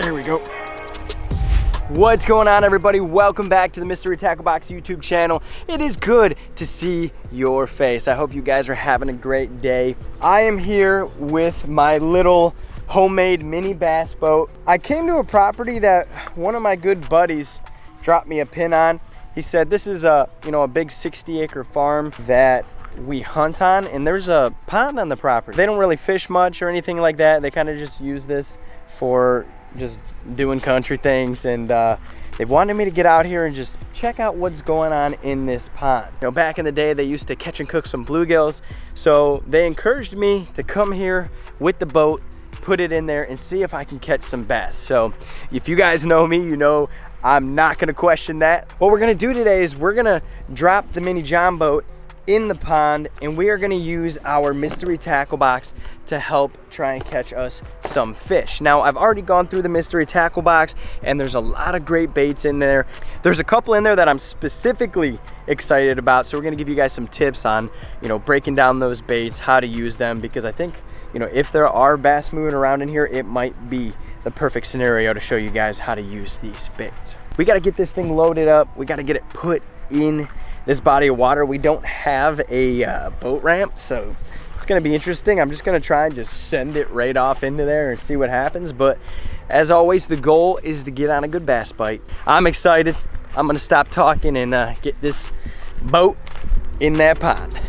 There we go. What's going on, everybody? Welcome back to the 𝗦cie𝗰𝗶𝗹 YouTube channel. It is good to see your face. I hope you guys are having a great day. I am here with my little homemade mini bass boat. I came to a property that one of my good buddies dropped me a pin on. He said this is a big 60-acre farm that we hunt on, and there's a pond on the property. They don't really fish much or anything like that. They kind of just use this for just doing country things, and they wanted me to get out here and just check out what's going on in this pond. Back in the day, they used to catch and cook some bluegills, so they encouraged me to come here with the boat, put it in there, and see if I can catch some bass. So if you guys know me, you know I'm not gonna question that. What we're gonna do today is we're gonna drop the mini John boat in the pond, and we are going to use our mystery tackle box to help try and catch us some fish. Now, I've already gone through the mystery tackle box, and there's a lot of great baits in there. There's a couple in there that I'm specifically excited about, so we're going to give you guys some tips on breaking down those baits, how to use them, because I think if there are bass moving around in here, it might be the perfect scenario to show you guys how to use these baits. We got to get this thing loaded up. We got to get it put in this body of water. We don't have a boat ramp, so it's gonna be interesting. I'm just gonna try and just send it right off into there and see what happens. But as always, the goal is to get on a good bass bite. I'm excited. I'm gonna stop talking and get this boat in that pond.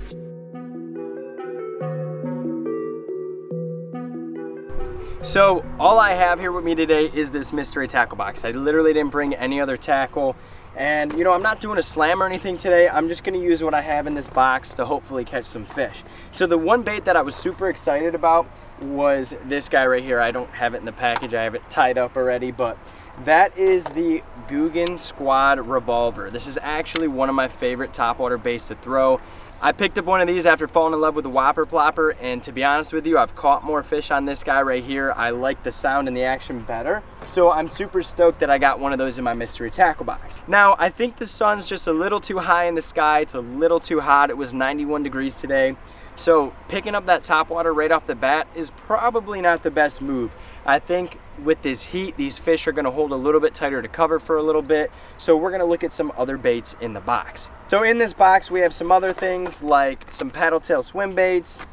So all I have here with me today is this mystery tackle box. I literally didn't bring any other tackle. And I'm not doing a slam or anything today. I'm just gonna use what I have in this box to hopefully catch some fish. So the one bait that I was super excited about was this guy right here. I don't have it in the package, I have it tied up already, but that is the 𝗙𝗲𝗋𝗶𝗹. This is actually one of my favorite topwater baits to throw. I picked up one of these after falling in love with the 𝗙𝗶𝗶𝗶, and to be honest with you, I've caught more fish on this guy right here. I like the sound and the action better. So I'm super stoked that I got one of those in my mystery tackle box. Now, I think the sun's just a little too high in the sky. It's a little too hot. It was 91 degrees today. So picking up that topwater right off the bat is probably not the best move. I think with this heat, these fish are gonna hold a little bit tighter to cover for a little bit. So we're gonna look at some other baits in the box. So in this box, we have some other things like some paddle tail swim baits.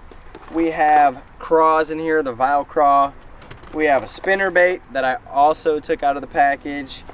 We have craws in here, the vile craw. We have a spinner bait that I also took out of the package.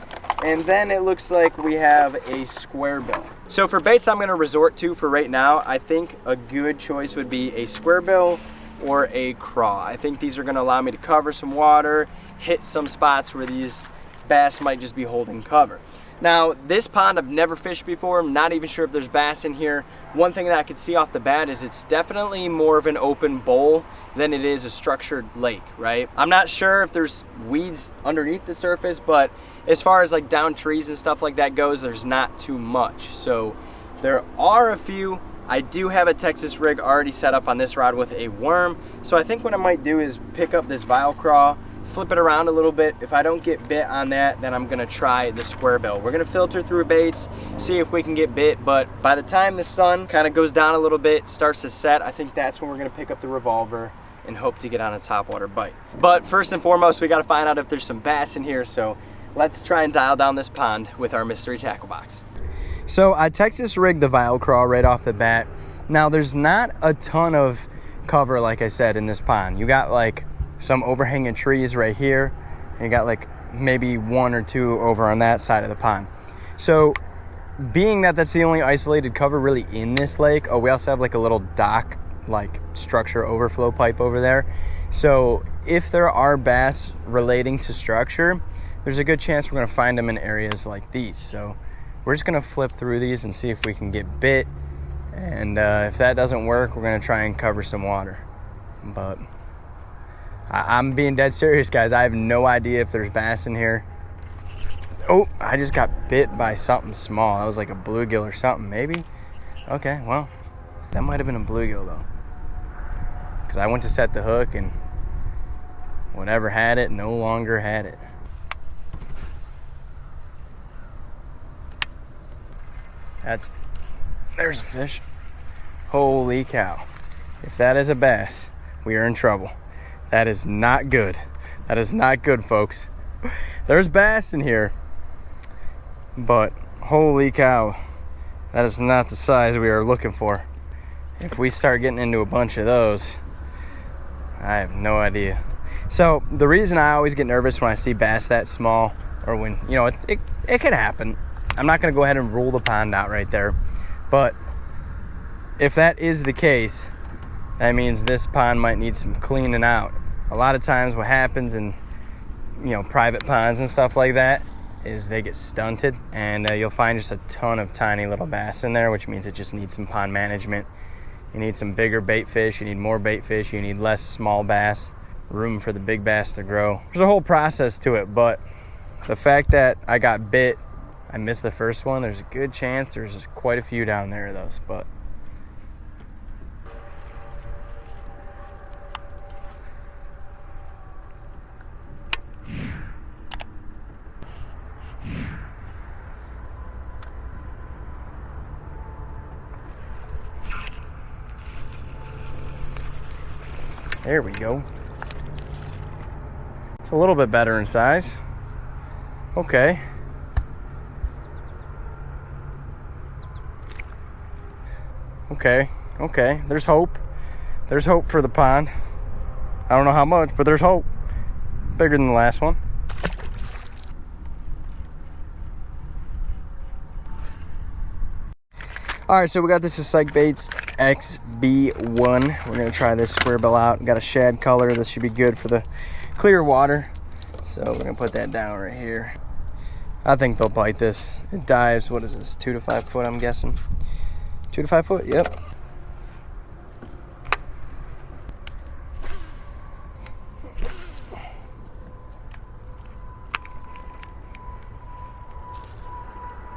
And then it looks like we have a square bill. So for baits I'm gonna resort to for right now, I think a good choice would be a square bill or a craw. I think these are gonna allow me to cover some water, hit some spots where these bass might just be holding cover. Now, this pond I've never fished before. I'm not even sure if there's bass in here. One thing that I could see off the bat is it's definitely more of an open bowl than it is a structured lake, right? I'm not sure if there's weeds underneath the surface, but as far as like down trees and stuff like that goes, there's not too much. So there are a few. I do have a Texas rig already set up on this rod with a worm. So I think what I might do is pick up this vile craw, flip it around a little bit. If I don't get bit on that, then I'm gonna try the square bill. We're gonna filter through baits, see if we can get bit, but by the time the sun kind of goes down a little bit, starts to set, I think that's when we're gonna pick up the revolver and hope to get on a topwater bite. But first and foremost, we gotta find out if there's some bass in here, so let's try and dial down this pond with our mystery tackle box. So I Texas rigged the vile craw right off the bat. Now there's not a ton of cover, like I said, in this pond. You got like some overhanging trees right here, and you got like maybe one or two over on that side of the pond. So being that that's the only isolated cover really in this lake, oh, we also have like a little dock like structure overflow pipe over there. So if there are bass relating to structure, there's a good chance we're gonna find them in areas like these. So we're just gonna flip through these and see if we can get bit. And if that doesn't work, we're gonna try and cover some water. But I'm being dead serious, guys. I have no idea if there's bass in here. Oh, I just got bit by something small. That was like a bluegill or something, maybe? Okay, well, that might have been a bluegill though. Because I went to set the hook and whatever had it no longer had it. There's a fish. Holy cow. If that is a bass, we are in trouble. That is not good. That is not good, folks. there's bass in here, but holy cow, that is not the size we are looking for. If we start getting into a bunch of those, I have no idea. So the reason I always get nervous when I see bass that small, or when, you know, it could happen. I'm not gonna go ahead and rule the pond out right there, but if that is the case, that means this pond might need some cleaning out. A lot of times what happens in, you know, private ponds and stuff like that is they get stunted, and you'll find just a ton of tiny little bass in there, which means it just needs some pond management. You need some bigger bait fish, you need more bait fish, you need less small bass, room for the big bass to grow. There's a whole process to it, but the fact that I got bit, I missed the first one, there's a good chance there's quite a few down there of those, but there we go. It's a little bit better in size. Okay. Okay. There's hope. There's hope for the pond. I don't know how much, but there's hope. Bigger than the last one. All right, so we got this is Psych Baits XB1. We're gonna try this square bill out. Got a shad color. This should be good for the clear water. So we're gonna put that down right here. I think they'll bite this. It dives, what is this, 2 to 5 foot, I'm guessing? 2 to 5 foot, yep.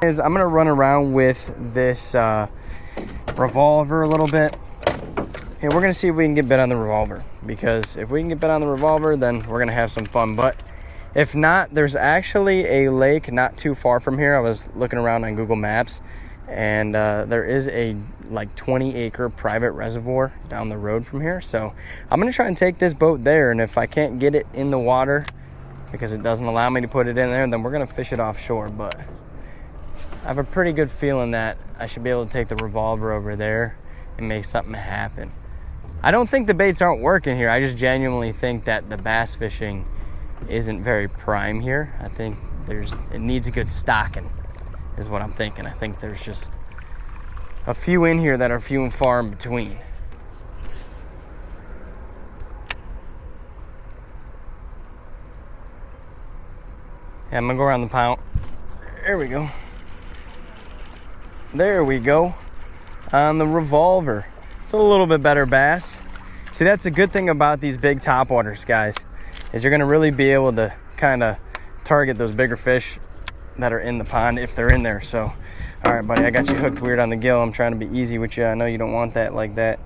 I'm gonna run around with this revolver a little bit, and we're gonna see if we can get bit on the revolver, because if we can get bit on the revolver, then we're gonna have some fun. But if not, there's actually a lake not too far from here. I was looking around on Google Maps, and there is a like 20-acre private reservoir down the road from here. So I'm gonna try and take this boat there, and if I can't get it in the water because it doesn't allow me to put it in there, then we're gonna fish it offshore. But I have a pretty good feeling that I should be able to take the revolver over there and make something happen. I don't think the baits aren't working here. I just genuinely think that the bass fishing isn't very prime here. I think it needs a good stocking is what I'm thinking. I think there's just a few in here that are few and far in between. Yeah, I'm gonna go around the pound. There we go. There we go. On the revolver. It's a little bit better bass. See, that's a good thing about these big topwaters, guys, is you're gonna really be able to kind of target those bigger fish that are in the pond if they're in there. So, all right, buddy, I got you hooked weird on the gill. I'm trying to be easy with you. I know you don't want that like that.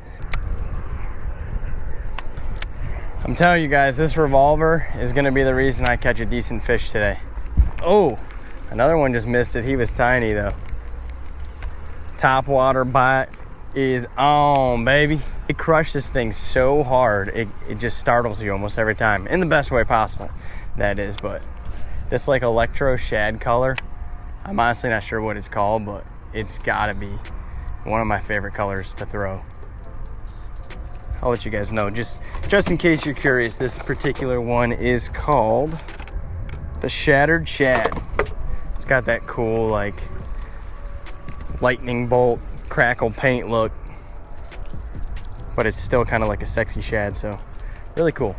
I'm telling you guys, this revolver is gonna be the reason I catch a decent fish today. Oh, another one just missed it. He was tiny though. Topwater bite is on, baby. It crushed this thing so hard, it just startles you almost every time, in the best way possible, that is. But this like electro shad color, I'm honestly not sure what it's called, but it's gotta be one of my favorite colors to throw. I'll let you guys know, just in case you're curious. This particular one is called the Shattered Shad. It's got that cool like lightning bolt crackle paint look, but it's still kind of like a sexy shad, so really cool.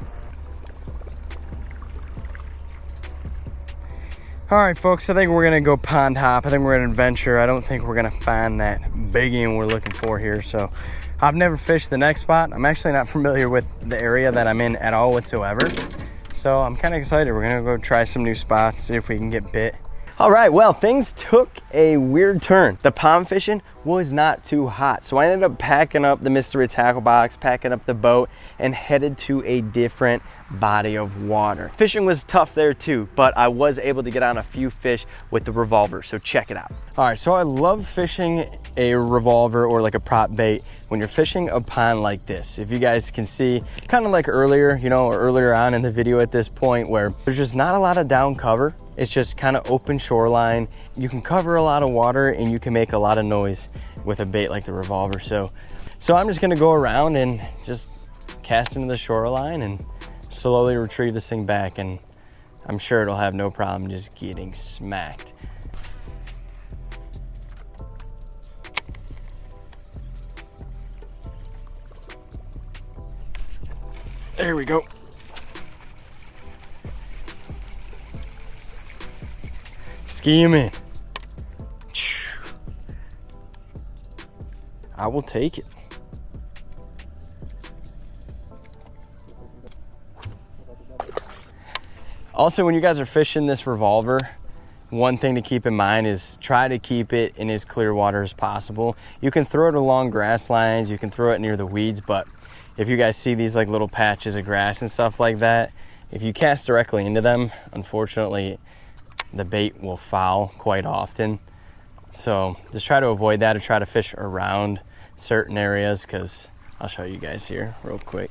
All right, folks, I think we're gonna go pond hop. I think we're gonna adventure. I don't think we're gonna find that biggie we're looking for here. So I've never fished the next spot. I'm actually not familiar with the area that I'm in at all whatsoever, so I'm kind of excited. We're gonna go try some new spots, see if we can get bit. All right, well, things took a weird turn. The pond fishing was not too hot, so I ended up packing up the mystery tackle box, packing up the boat, and headed to a different body of water. Fishing was tough there too, but I was able to get on a few fish with the revolver, so check it out. All right, so I love fishing a revolver or like a prop bait when you're fishing a pond like this. If you guys can see, kind of like earlier, you know, or earlier on in the video at this point, where there's just not a lot of down cover. It's just kind of open shoreline. You can cover a lot of water and you can make a lot of noise with a bait like the revolver. So I'm just gonna go around and just cast into the shoreline and slowly retrieve this thing back, and I'm sure it'll have no problem just getting smacked. There we go. Skimming. I will take it. Also, when you guys are fishing this revolver, one thing to keep in mind is try to keep it in as clear water as possible. You can throw it along grass lines, you can throw it near the weeds, but if you guys see these like little patches of grass and stuff like that, if you cast directly into them, unfortunately, the bait will foul quite often. So just try to avoid that, or try to fish around certain areas, because I'll show you guys here real quick.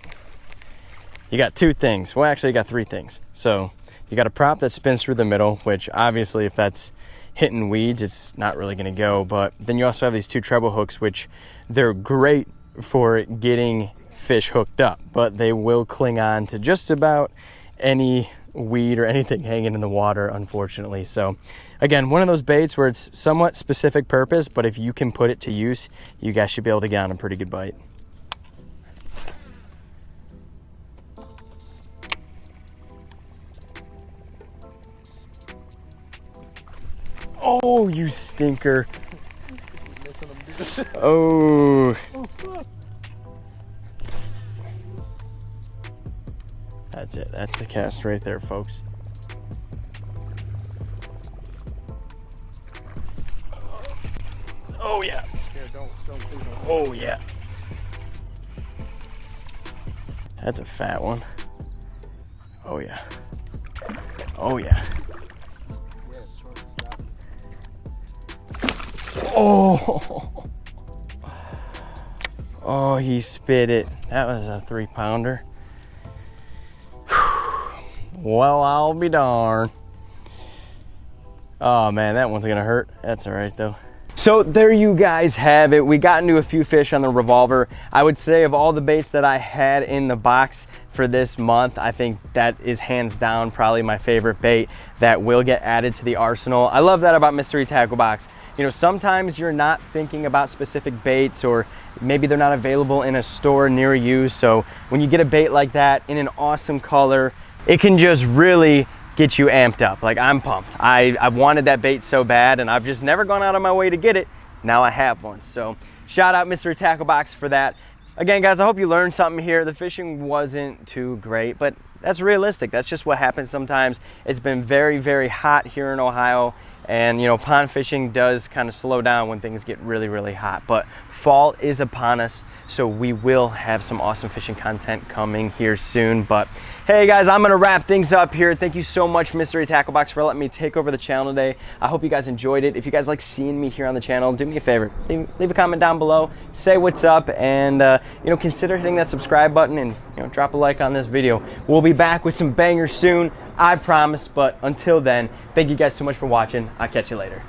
You got two things. Well, actually, you got three things. So you got a prop that spins through the middle, which obviously if that's hitting weeds, it's not really going to go. But then you also have these two treble hooks, which they're great for getting fish hooked up, but they will cling on to just about any weed or anything hanging in the water, unfortunately. So again, one of those baits where it's somewhat specific purpose, but if you can put it to use, you guys should be able to get on a pretty good bite. Oh, you stinker. Oh. That's it. That's the cast right there, folks. Oh, yeah. Oh, yeah. That's a fat one. Oh, yeah. Oh, yeah. Oh, oh, he spit it. That was a 3-pounder. Well, I'll be darned. Oh man, that one's gonna hurt. That's all right though. So there you guys have it. We got into a few fish on the revolver. I would say of all the baits that I had in the box for this month, I think that is hands down probably my favorite bait that will get added to the arsenal. I love that about Mystery Tackle Box. You know, sometimes you're not thinking about specific baits, or maybe they're not available in a store near you. So when you get a bait like that in an awesome color, it can just really get you amped up. Like, I'm pumped. I've wanted that bait so bad, and I've just never gone out of my way to get it. Now I have one. So shout out Mystery Tackle Box for that. Again, guys, I hope you learned something here. The fishing wasn't too great, but that's realistic. That's just what happens sometimes. It's been very, very hot here in Ohio, and you know, pond fishing does kind of slow down when things get really, really hot. But fall is upon us, so we will have some awesome fishing content coming here soon. But hey guys, I'm gonna wrap things up here. Thank you so much, Mystery Tackle Box, for letting me take over the channel today. I hope you guys enjoyed it. If you guys like seeing me here on the channel, do me a favor, leave a comment down below, say what's up, and you know, consider hitting that subscribe button, and you know, drop a like on this video. We'll be back with some bangers soon, I promise. But until then, thank you guys so much for watching. I'll catch you later.